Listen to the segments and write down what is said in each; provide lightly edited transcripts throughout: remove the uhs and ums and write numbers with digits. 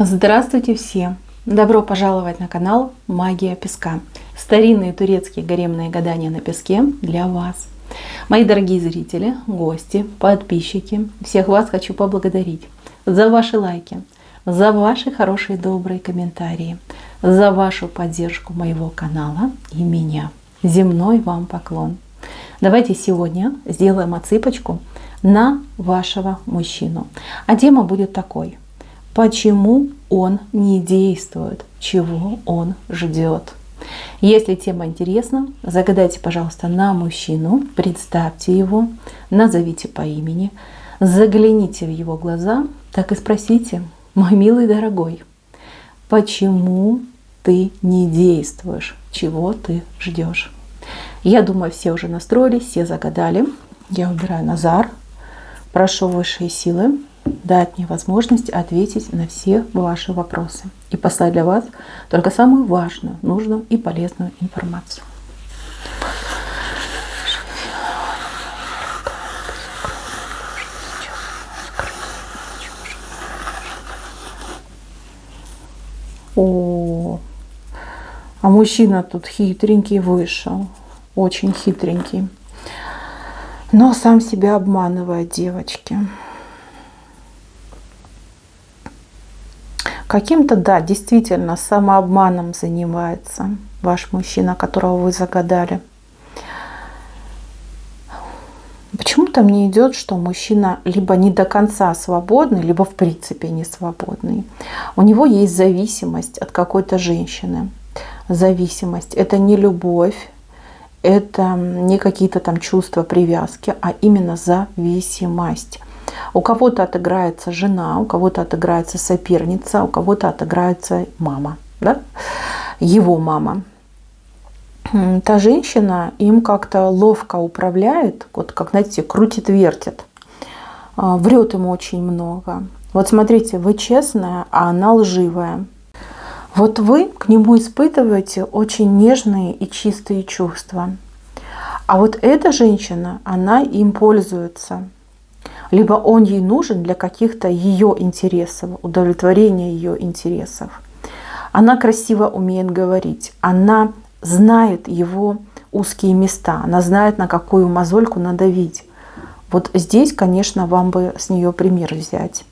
Здравствуйте всем! Добро пожаловать на канал Магия Песка. Старинные турецкие гаремные гадания на песке для вас. Мои дорогие зрители, гости, подписчики, всех вас хочу поблагодарить за ваши лайки, за ваши хорошие добрые комментарии, за вашу поддержку моего канала и меня. Земной вам поклон. Давайте сегодня сделаем отсыпочку на вашего мужчину. А тема будет такой. Почему он не действует? Чего он ждет? Если тема интересна, загадайте, пожалуйста, на мужчину, представьте его, назовите по имени, загляните в его глаза, так и спросите: мой милый дорогой, почему ты не действуешь? Чего ты ждешь? Я думаю, все уже настроились, все загадали. Я убираю Назар, прошу высшие силы дать мне возможность ответить на все ваши вопросы и послать для вас только самую важную, нужную и полезную информацию. О, а мужчина тут хитренький вышел, очень хитренький, но сам себя обманывает, девочки. Каким-то, да, действительно, самообманом занимается ваш мужчина, которого вы загадали. Почему-то мне идет, что мужчина либо не до конца свободный, либо в принципе не свободный. У него есть зависимость от какой-то женщины. Зависимость – это не любовь, это не какие-то там чувства привязки, а именно зависимость. У кого-то отыграется жена, у кого-то отыграется соперница, у кого-то отыграется мама, да? Его мама. Та женщина им как-то ловко управляет, вот как, знаете, крутит-вертит, врет ему очень много. Вот смотрите, вы честная, а она лживая. Вот вы к нему испытываете очень нежные и чистые чувства. А вот эта женщина, она им пользуется. Либо он ей нужен для каких-то ее интересов, удовлетворения ее интересов. Она красиво умеет говорить, она знает его узкие места, она знает, на какую мозольку надавить. Вот здесь, конечно, вам бы с нее пример взять.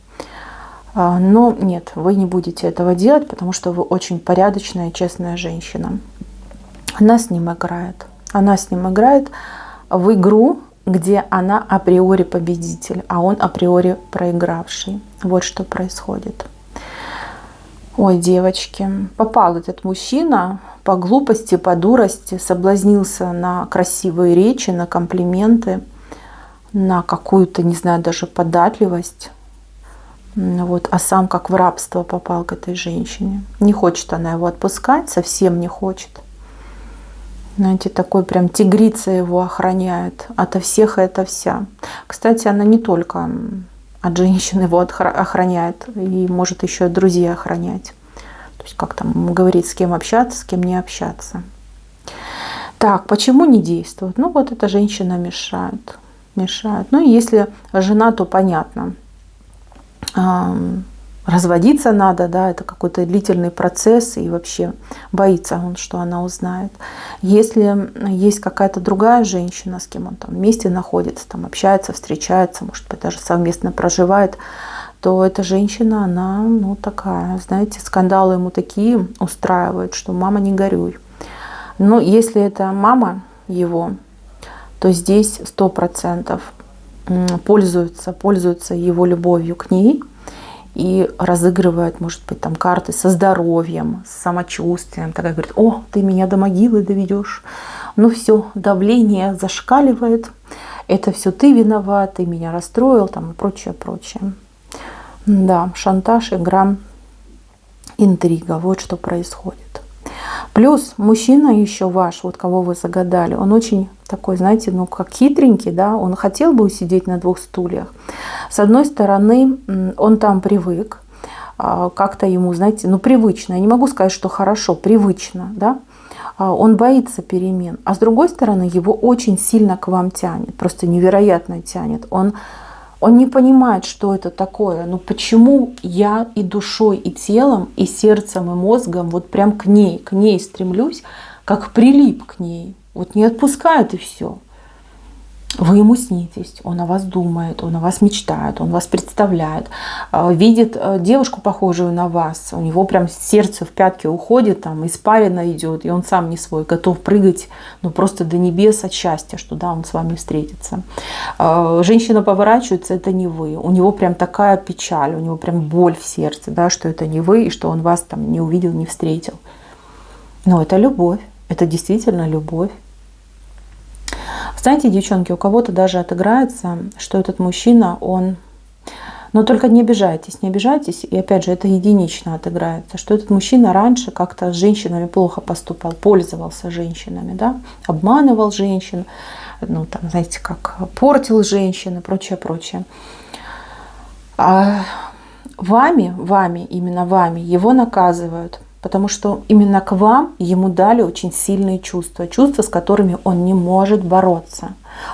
Но нет, вы не будете этого делать, потому что вы очень порядочная, честная женщина. Она с ним играет. Она с ним играет в игру, где она априори победитель, а он априори проигравший. Вот что происходит. Ой, девочки, попал этот мужчина по глупости, по дурости, соблазнился на красивые речи, на комплименты, на какую-то, не знаю, даже податливость. Вот, а сам как в рабство попал к этой женщине. Не хочет она его отпускать, совсем не хочет. Знаете, такой прям тигрица его охраняет ото всех и ото вся. Кстати, она не только от женщин его охраняет, и может еще и друзей охранять. То есть как там говорить, с кем общаться, с кем не общаться. Так, почему не действует? Ну вот эта женщина мешает. Ну и если жена, то понятно. Разводиться надо, да, это какой-то длительный процесс, и вообще боится он, что она узнает. Если есть какая-то другая женщина, с кем он там вместе находится, там общается, встречается, может быть, даже совместно проживает, то эта женщина, она, ну, такая, знаете, скандалы ему такие устраивает, что мама не горюй. Но если это мама его, то здесь 100% пользуются его любовью к ней, и разыгрывает, может быть, там карты со здоровьем, с самочувствием. Такая говорит: о, ты меня до могилы доведешь. Ну все, давление зашкаливает. Это все ты виноват, ты меня расстроил, там и прочее, прочее. Да, шантаж, игра, интрига. Вот что происходит. Плюс мужчина еще ваш, вот кого вы загадали, он очень такой, знаете, ну как хитренький, да, он хотел бы усидеть на двух стульях. С одной стороны, он там привык, как-то ему, знаете, ну привычно, я не могу сказать, что хорошо, привычно, да, он боится перемен. А с другой стороны, его очень сильно к вам тянет, просто невероятно тянет. Он Он не понимает, что это такое. Но почему я и душой, и телом, и сердцем, и мозгом вот прям к ней стремлюсь, как прилип к ней. Вот не отпускает и все. Вы ему снитесь, он о вас думает, он о вас мечтает, он вас представляет, видит девушку, похожую на вас, у него прям сердце в пятки уходит, там испарина идет, и он сам не свой, готов прыгать, ну просто до небес от счастья, что да, он с вами встретится. Женщина поворачивается, это не вы, у него прям такая печаль, у него прям боль в сердце, да, что это не вы, и что он вас там не увидел, не встретил. Но это любовь, это действительно любовь. Знаете, девчонки, у кого-то даже отыграется, что этот мужчина, он... Но только не обижайтесь, не обижайтесь. И опять же, это единично отыграется, что этот мужчина раньше как-то с женщинами плохо поступал, пользовался женщинами, да, обманывал женщин, ну там, знаете, как портил женщин и прочее, прочее. А вами, именно вами его наказывают. Потому что именно к вам ему дали очень сильные чувства. Чувства, с которыми он не может бороться.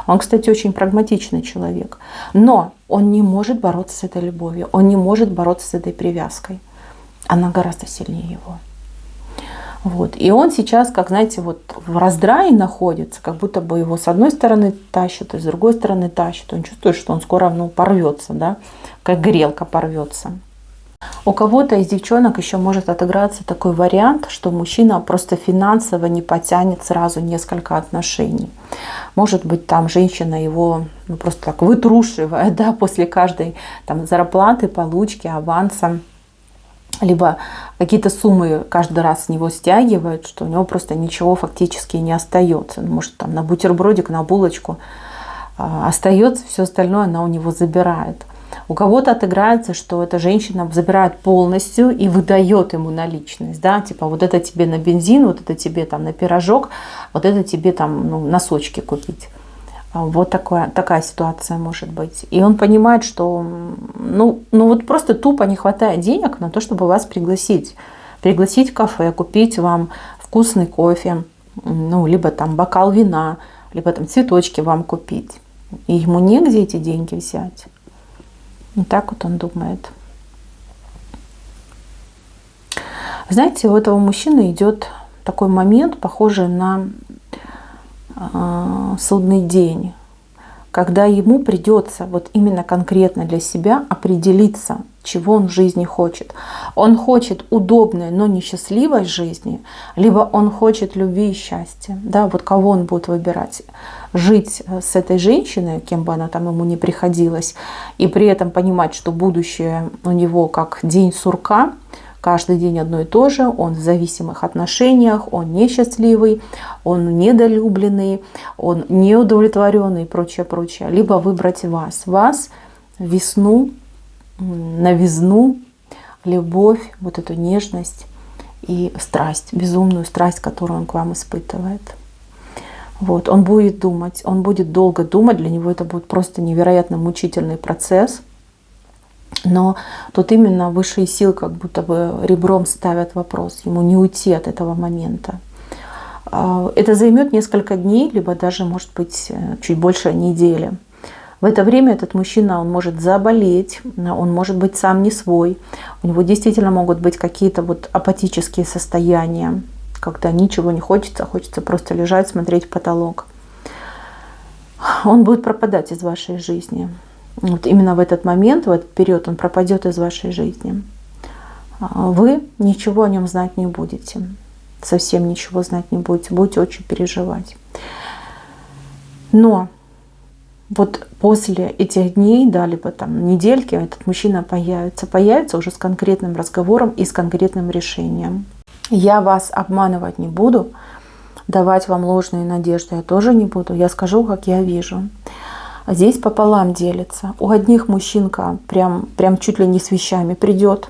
Он, кстати, очень прагматичный человек. Но он не может бороться с этой любовью. Он не может бороться с этой привязкой. Она гораздо сильнее его. Вот. И он сейчас, как знаете, вот в раздрае находится. Как будто бы его с одной стороны тащит, и с другой стороны тащит. Он чувствует, что он скоро порвется. Да? Как грелка порвется. У кого-то из девчонок еще может отыграться такой вариант, что мужчина просто финансово не потянет сразу несколько отношений. Может быть, там женщина его просто так вытрушивает, да, после каждой там зарплаты, получки, аванса, либо какие-то суммы каждый раз с него стягивают, что у него просто ничего фактически не остается. Может, там на бутербродик, на булочку остается, все остальное она у него забирает. У кого-то отыграется, что эта женщина забирает полностью и выдает ему наличность, да, типа вот это тебе на бензин, вот это тебе там на пирожок, вот это тебе там носочки купить. Вот такая ситуация может быть. И он понимает, что вот просто тупо не хватает денег на то, чтобы вас пригласить. Пригласить в кафе, купить вам вкусный кофе, либо там бокал вина, либо там цветочки вам купить. И ему негде эти деньги взять. И так вот он думает. Знаете, у этого мужчины идет такой момент, похожий на судный день, когда ему придется вот именно конкретно для себя определиться, чего он в жизни хочет. Он хочет удобной, но несчастливой жизни, либо он хочет любви и счастья. Да, вот кого он будет выбирать. Жить с этой женщиной, кем бы она там ему ни приходилась, и при этом понимать, что будущее у него как день сурка, каждый день одно и то же, он в зависимых отношениях, он несчастливый, он недолюбленный, он неудовлетворенный и прочее, прочее. Либо выбрать вас, весну, новизну, любовь, вот эту нежность и страсть, безумную страсть, которую он к вам испытывает. Вот, он будет думать, он будет долго думать, для него это будет просто невероятно мучительный процесс. Но тут именно высшие силы как будто бы ребром ставят вопрос, ему не уйти от этого момента. Это займет несколько дней, либо даже, может быть, чуть больше недели. В это время этот мужчина, он может заболеть, он может быть сам не свой. У него действительно могут быть какие-то вот апатические состояния, когда ничего не хочется, хочется просто лежать, смотреть в потолок. Он будет пропадать из вашей жизни. Вот именно в этот момент, в этот период он пропадет из вашей жизни. Вы ничего о нем знать не будете. Совсем ничего знать не будете. Будете очень переживать. Но вот после этих дней, да, либо там недельки, этот мужчина появится уже с конкретным разговором и с конкретным решением. Я вас обманывать не буду, давать вам ложные надежды я тоже не буду. Я скажу, как я вижу. Здесь пополам делится. У одних мужчинка прям чуть ли не с вещами придет.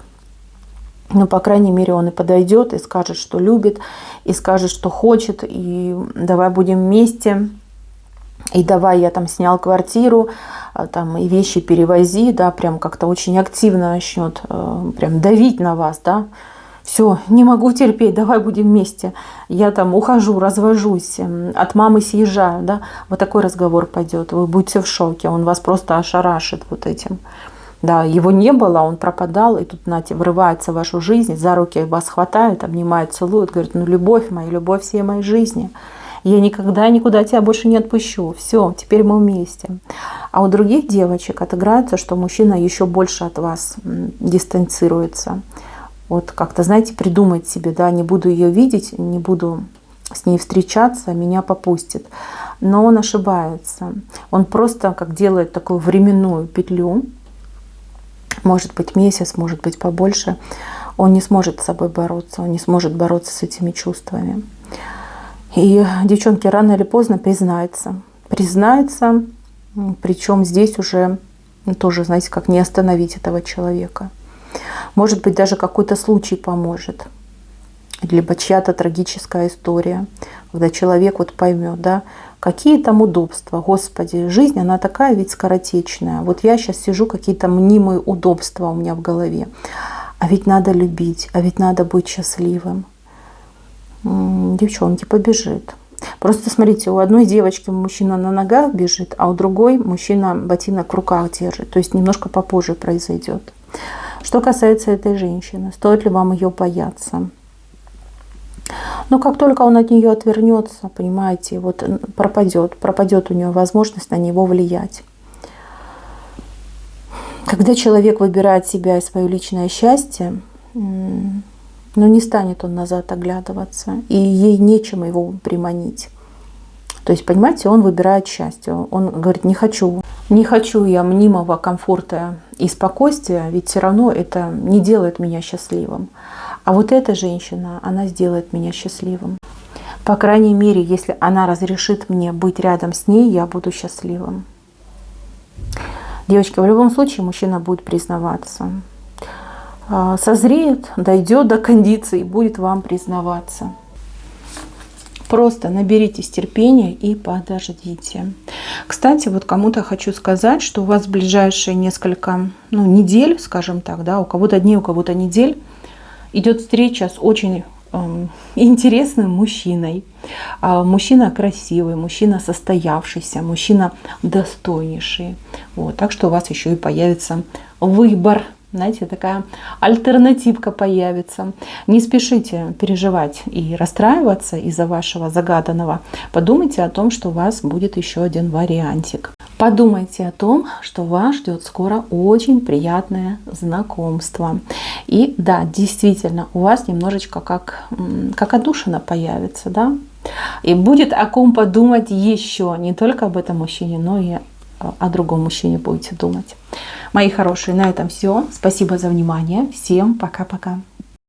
Но, по крайней мере, он и подойдет, и скажет, что любит, и скажет, что хочет, и давай будем вместе, и давай я там снял квартиру, там и вещи перевози, да, прям как-то очень активно начнет прям давить на вас, да, все, не могу терпеть, давай будем вместе. Я там ухожу, развожусь, от мамы съезжаю, да. Вот такой разговор пойдет. Вы будете в шоке, он вас просто ошарашит вот этим. Да, его не было, он пропадал, и тут, знаете, врывается в вашу жизнь, за руки вас хватает, обнимает, целует, говорит, ну, любовь моя, любовь всей моей жизни. Я никогда никуда тебя больше не отпущу. Все, теперь мы вместе. А у других девочек отыграется, что мужчина еще больше от вас дистанцируется. Вот как-то, знаете, придумать себе, да, не буду ее видеть, не буду с ней встречаться, меня попустит. Но он ошибается. Он просто как делает такую временную петлю, может быть месяц, может быть побольше, он не сможет с собой бороться, он не сможет бороться с этими чувствами. И девчонки рано или поздно признается. Признается, причем здесь уже тоже, знаете, как не остановить этого человека. Может быть, даже какой-то случай поможет. Либо чья-то трагическая история, когда человек вот поймет, да, какие там удобства. Господи, жизнь, она такая ведь скоротечная. Вот я сейчас сижу, какие-то мнимые удобства у меня в голове. А ведь надо любить, а ведь надо быть счастливым. Девчонки, побежит. Просто смотрите, у одной девочки мужчина на ногах бежит, а у другой мужчина ботинок в руках держит. То есть немножко попозже произойдет. Что касается этой женщины, стоит ли вам ее бояться? Но как только он от нее отвернется, понимаете, вот пропадет у нее возможность на него влиять. Когда человек выбирает себя и свое личное счастье, но не станет он назад оглядываться, и ей нечем его приманить. То есть, понимаете, он выбирает счастье. Он говорит, не хочу я мнимого комфорта и спокойствия, ведь все равно это не делает меня счастливым. А вот эта женщина, она сделает меня счастливым. По крайней мере, если она разрешит мне быть рядом с ней, я буду счастливым. Девочки, в любом случае мужчина будет признаваться. Созреет, дойдет до кондиции и будет вам признаваться. Просто наберитесь терпения и подождите. Кстати, вот кому-то хочу сказать, что у вас в ближайшие несколько недель, скажем так, да, у кого-то дней, у кого-то недель, идет встреча с очень интересным мужчиной. Мужчина красивый, мужчина состоявшийся, мужчина достойнейший. Вот, так что у вас еще и появится выбор. Знаете, такая альтернативка появится. Не спешите переживать и расстраиваться из-за вашего загаданного. Подумайте о том, что у вас будет еще один вариантик. Подумайте о том, что вас ждет скоро очень приятное знакомство. И да, действительно, у вас немножечко как отдушина появится, да? И будет о ком подумать еще. Не только об этом мужчине, но и о другом мужчине будете думать. Мои хорошие, на этом все. Спасибо за внимание. Всем пока-пока.